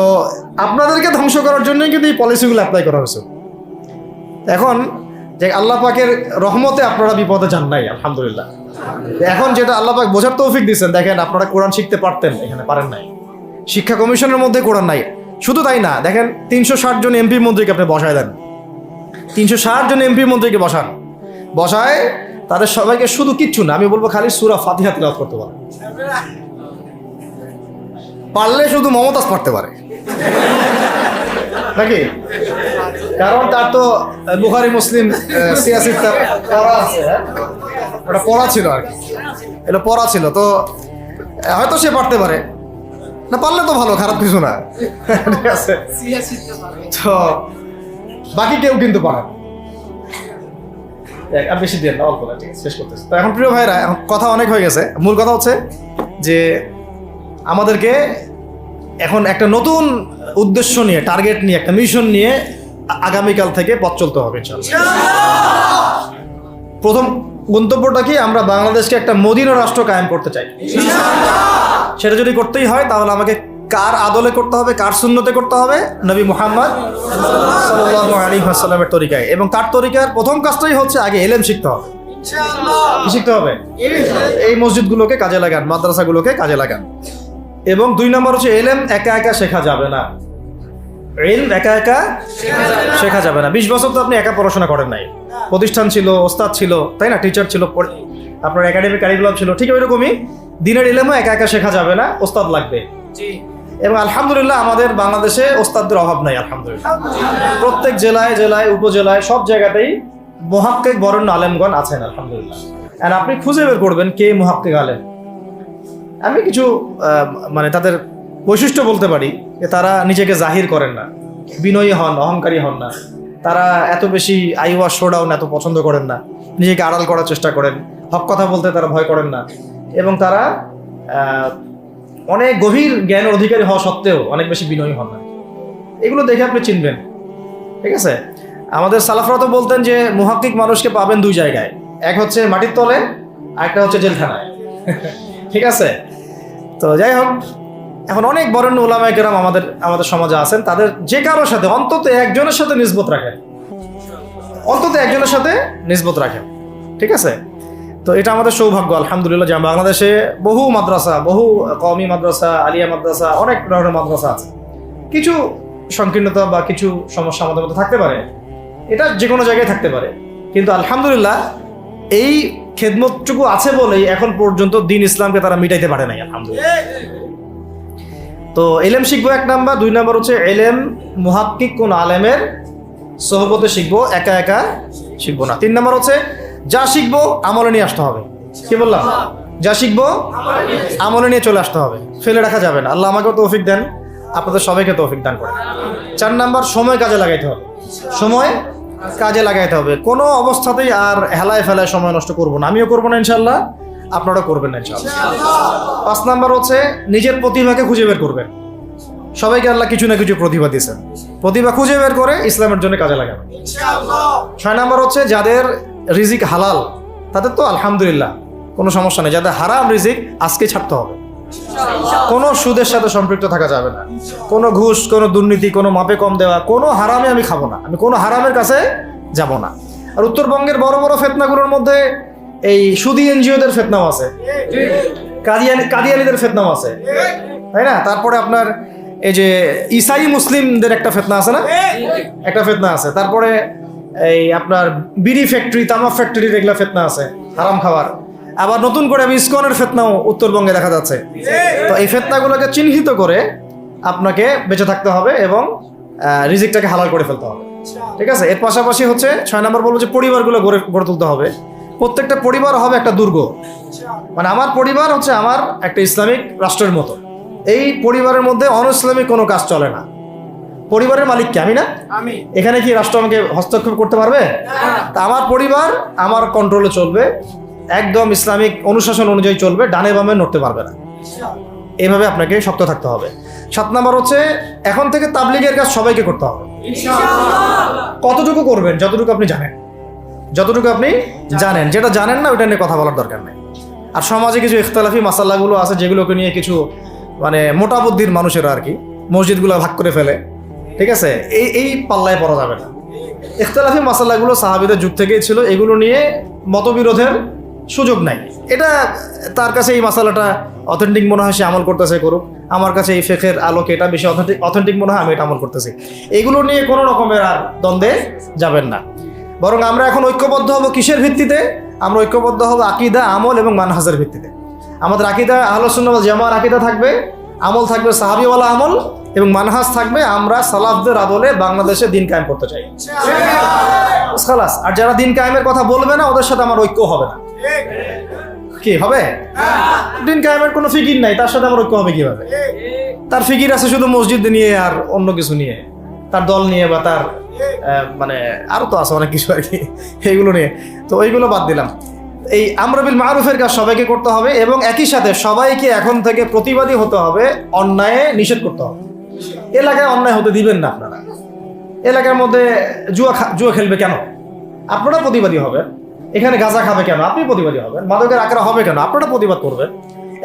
আপনাদেরকে ধ্বংস করার জন্য কিন্তু এই পলিসিগুলো অ্যাপ্লাই করা হয়েছে। এখন যে আল্লাহ পাকের রহমতে আপনারা বিপদে যান নাই, আলহামদুলিল্লাহ। এখন যেটা আল্লাহ পাক বোঝার তৌফিক দিয়েছেন, দেখেন আপনারা কোরআন শিখতে পারতেন, এখানে পারেন নাই। শিক্ষা কমিশনের মধ্যে কোরআন নাই। শুধু তাই না, দেখেন 360 জন এমপি মন্ত্রীকে আপনি বসায় দেন, 360 জন এমপি মন্ত্রীকে বসায় তাদের সবাইকে শুধু কিচ্ছু না, আমি বলবো খালি সূরা ফাতিহা তিলাওয়াত করতে পারে, পারলে শুধু মমতাজ পড়তে পারে নাকি? কারণ তার তো বুখারী মুসলিম সিয়াসির পড়া আছে, ওটা পড়া ছিল আর কি, এটা পড়া ছিল, তো হয়তো সে পারতে পারে না, পারলে তো ভালো, খারাপ কিছু না, ঠিক আছে। তো বাকি কেউ কিন্তু পারে আর বেশি দিয়ে না, অল্প না, ঠিক আছে, শেষ করতেছে। তো এখন প্রিয় ভাইরা, এখন কথা অনেক হয়ে গেছে, মূল কথা হচ্ছে যে আমাদেরকে এখন একটা নতুন উদ্দেশ্য নিয়ে, টার্গেট নিয়ে, একটা মিশন নিয়ে আগামীকাল থেকে পথ চলতে হবে ইনশাআল্লাহ। প্রথম গন্তব্যটা কি? আমরা বাংলাদেশকে একটা মদিনা রাষ্ট্র কায়েম করতে চাই। সেটা যদি করতেই হয় তাহলে আমাকে কার আদলে করতে হবে, কার সুন্নতে করতে হবে? নবী মুহাম্মদ সাল্লাল্লাহু আলাইহি ওয়াসাল্লামের তরিকায়। এবং তার তরিকার প্রথম কাজটাই হচ্ছে আগে ইলম শিখতে হবে। কি শিখতে হবে? এই মসজিদগুলোকে কাজে লাগান, মাদ্রাসাগুলোকে কাজে লাগান। এবং 2 নম্বর হচ্ছে ইলম একা একা শেখা যাবে না। ইলম একা একা শেখা যাবে না। 20 বছর তো আপনি একা পড়াশোনা করেন নাই, প্রতিষ্ঠান ছিল, ওস্তাদ ছিল, তাই না? টিচার ছিল, আপনার একাডেমিক কারিকুলাম ছিল। ঠিক ওইরকমই দিনের ইলমও একা একা শেখা যাবে না, ওস্তাদ লাগবে। এবং আলহামদুলিল্লাহ আমাদের বাংলাদেশে ওস্তাদদের অভাব নাই, আলহামদুলিল্লাহ। প্রত্যেক জেলায় জেলায় উপজেলায় সব জায়গাতেই মুহাক্কিক বরেণ্য আলেমগণ আছেন, আলহামদুলিল্লাহ। আর আপনি খুঁজে বের করবেন কে মুহাক্কিক আলেম। আমি কিছু মানে তাদের বৈশিষ্ট্য বলতে পারি যে তারা নিজেকে জাহির করেন না, বিনয়ী হন, অহংকারী হন না, তারা এত বেশি আইওয়া শোডাউন এত পছন্দ করেন না, নিজেকে আড়াল করার চেষ্টা করেন, হক কথা বলতে তারা ভয় করেন না, এবং তারা অনেক গভীর জ্ঞানের অধিকারী হওয়া সত্ত্বেও অনেক বেশি বিনয়ী হন না। এগুলো দেখে আপনি চিনবেন, ঠিক আছে? আমাদের সালাফরা তো বলতেন যে মুহাক্কিক মানুষকে পাবেন 2 জায়গায়, এক হচ্ছে মাটির তলে, আরেকটা হচ্ছে জেলখানায়, ঠিক আছে? তো যাই হোক, এখন অনেক বরেণ্য উলামায়ে কেরাম আমাদের সমাজে আছেন, তাদের যে কারোর সাথে অন্তত একজনের সাথে নিসবত রাখেন, অন্তত একজনের সাথে নিসবত রাখেন, ঠিক আছে? তো এটা আমাদের সৌভাগ্য, আলহামদুলিল্লাহ, যে বাংলাদেশে বহু মাদ্রাসা, বহু কওমি মাদ্রাসা, আলিয়া মাদ্রাসা, অনেক ধরনের মাদ্রাসা আছে। কিছু সংকীর্ণতা বা কিছু সমস্যা আমাদের মধ্যে থাকতে পারে, এটা যে কোনো জায়গায় থাকতে পারে, কিন্তু আলহামদুলিল্লাহ এই খেদমতটুকু আছে বলেই এখন পর্যন্ত দ্বীন ইসলামকে তারা মিটাইতে পারে নাই, আলহামদুলিল্লাহ। তো ইলম শিখবো 1 নাম্বার, 2 নাম্বার হচ্ছে ইলম মুহাক্কিক কোন আলেমের সোহবতে শিখবো, একা একা শিখবো না। 3 নাম্বার হচ্ছে যা শিখবো আমলে নিয়ে আসতে হবে। কি বললাম? যা শিখবো আমলে নিয়ে চলে আসতে হবে, ফেলে রাখা যাবে না। আল্লাহ আমাকেও তৌফিক দেন, আপনাদের সবাইকে তৌফিক দান করেন। 4 নাম্বার, সময় কাজে লাগাইতে হবে। সময় কাজে লাগাইতে হবে, কোনো অবস্থাতেই আর হেলায় ফেলায় সময় নষ্ট করবো না। আমিও করবো না ইনশাল্লাহ, আপনারাও করবেন না ইনশাল্লাহ। 5 নাম্বার হচ্ছে নিজের প্রতিভাকে খুঁজে বের করবেন। সবাইকে আল্লাহ কিছু না কিছু প্রতিভা দিয়েছেন, প্রতিভা খুঁজে বের করে ইসলামের জন্য কাজে লাগাবেন। 6 নাম্বার হচ্ছে যাদের রিজিক হালাল তাদের তো আলহামদুলিল্লাহ কোনো সমস্যা নেই, যাদের হারাম রিজিক আজকে ছাড়তে হবে। কোনো সুদের সাথে সম্পৃক্ত থাকা যাবে না, কোনো ঘুষ, কোনো দুর্নীতি, কোনো মাপে কম দেওয়া, কোনো হারামে আমি খাবো না, আমি কোনো হারামের কাছে যাব না। আর উত্তরবঙ্গের বড় বড় ফেতনাগুলোর মধ্যে এই সুদী এনজিওদের ফেতনাও আছে, কাদিয়ানিদের ফেতনাও আছে, তাই না? তারপরে আপনার এই যে ইসাই মুসলিমদের একটা ফেতনা আছে না, একটা ফেতনা আছে। তারপরে এই আপনার বিড়ি ফ্যাক্টরি, তামাক ফ্যাক্টরির এগুলা ফেতনা আছে, হারাম খাবার। আবার নতুন করে ইসকনের ফেতনাও উত্তরবঙ্গে দেখা যাচ্ছে। তো এই ফেতনাগুলোকে চিহ্নিত করে আপনাকে বেঁচে থাকতে হবে এবং রিজিকটাকে হালাল করে ফেলতে হবে, ঠিক আছে? এর পাশাপাশি হচ্ছে 6 নম্বর বলবো যে পরিবারগুলো গড়ে তুলতে হবে। প্রত্যেকটা পরিবার হবে একটা দুর্গ, মানে আমার পরিবার হচ্ছে আমার একটা ইসলামিক রাষ্ট্রের মতো। এই পরিবারের মধ্যে অন-ইসলামিক কোনো কাজ চলে না। পরিবারের মালিক কি? আমি না? আমি। এখানে কি রাষ্ট্র আমাকে হস্তক্ষেপ করতে পারবে? তা আমার পরিবার আমার কন্ট্রোলে চলবে, একদম ইসলামিক অনুশাসন অনুযায়ী চলবে, ডানে বামে নড়তে পারবে না। এইভাবে আপনাকে শক্ত থাকতে হবে। 7 নম্বর হচ্ছে এখন থেকে তাবলীগের কাজ সবাইকে করতে হবে। কতটুকু করবেন? যতটুকু আপনি জানেন, যতটুকু আপনি জানেন। যেটা জানেন না ওইটা নিয়ে কথা বলার দরকার নেই। আর সমাজে কিছু ইখতিলাফি মাসালাগুলো আছে যেগুলোকে নিয়ে কিছু মানে মোটা বুদ্ধির মানুষেরা আর কি মসজিদগুলো ভাগ করে ফেলে, ঠিক আছে? এই পাল্লায় পড়া যাবে না। ইখতিলাফি মাসালাগুলো সাহাবীদের যুগ থেকেই ছিল, এগুলো নিয়ে মতবিরোধের সুযোগ নাই। এটা তার কাছে এই মাসালাটা অথেন্টিক মনে হয়, সে আমল করতেছে, করুক। আমার কাছে এই ফিকহের আলোকে এটা বেশি অথেন্টিক মনে হয়, আমি এটা আমল করতেছি। এগুলো নিয়ে কোনো রকমের আর দ্বন্দ্বে যাবেন না। বরং আমরা এখন ঐক্যবদ্ধ হব কিসের ভিত্তিতে? আমরা ঐক্যবদ্ধ হব আকীদা, আমল এবং মানহাজের ভিত্তিতে। আমাদের আকীদা আহলুস সুন্নাহ ওয়াল জামাআর আকীদা থাকবে, আমল থাকবে সাহাবীওয়ালা আমল, এবং মানহাজ থাকবে আমরা সালাফদের আদলে বাংলাদেশে দিন কায়েম করতে চাই। খালাস। আর যারা দিন কায়েমের কথা বলবে না ওদের সাথে আমার ঐক্য হবে না। কি হবে? দিন কায়েমের কোনো ফিকির নাই, তার সাথে আমার ঐক্য হবে কিভাবে? তার ফিকির আছে শুধু মসজিদ নিয়ে আর অন্য কিছু নিয়ে, তার দল নিয়ে বা তার মানে আরো তো আছে অনেক কিছু আর কি, এইগুলো নিয়ে। তো ওইগুলো বাদ দিলাম। এই আমর বিল মারুফের কাজ সবাইকে করতে হবে এবং একই সাথে সবাইকে এখন থেকে প্রতিবাদী হতে হবে, অন্যায় নিষেধ করতে হবে। এলাকায় অন্যায় হতে দিবেন না আপনারা। এলাকার মধ্যে জুয়া খেলবে কেন? আপনারা প্রতিবাদী হবেন। এখানে গাঁজা খাবে কেন? আপনি প্রতিবাদী হবেন। মাদকের আকড়া হবে কেন? আপনারা প্রতিবাদ করবেন।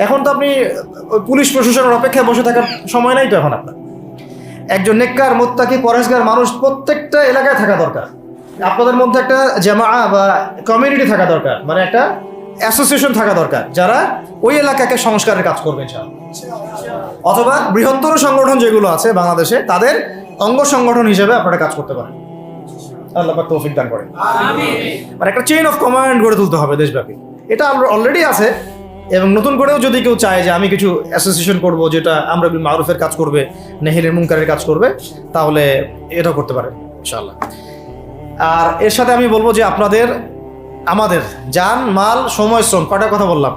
এখন তো আপনি পুলিশ প্রশাসনের অপেক্ষায় বসে থাকার সময় নাই তো এখন আপনার। একজন নেককার, মুত্তাকি, পরহেজগার মানুষ প্রত্যেকটা এলাকায় থাকা দরকার। আপনাদের মধ্যে একটা জামাআ বা কমিউনিটি থাকা দরকার, মানে একটা অ্যাসোসিয়েশন থাকা দরকার যারা ওই এলাকাকে সংস্কারের কাজ করবে অথবা বৃহত্তর সংগঠন যেগুলো আছে বাংলাদেশে তাদের অঙ্গ সংগঠন হিসেবে আপনারা কাজ করতে পারেন। আল্লাহ পাক তৌফিক দান করেন। মানে একটা চেইন অফ কমান্ড গড়ে তুলতে হবে দেশব্যাপী। এটা অলরেডি আছে এবং নতুন করেও যদি কেউ চায় যে আমি কিছু অ্যাসোসিয়েশন করব যেটা আমর বিল মারুফের কাজ করবে, নাহির মুনকারের কাজ করবে, তাহলে এটা করতে পারে ইনশাআল্লাহ। আর এর সাথে আমি বলবো যে আমাদের জান, মাল, সময়, শ্রম, কয়টা কথা বললাম?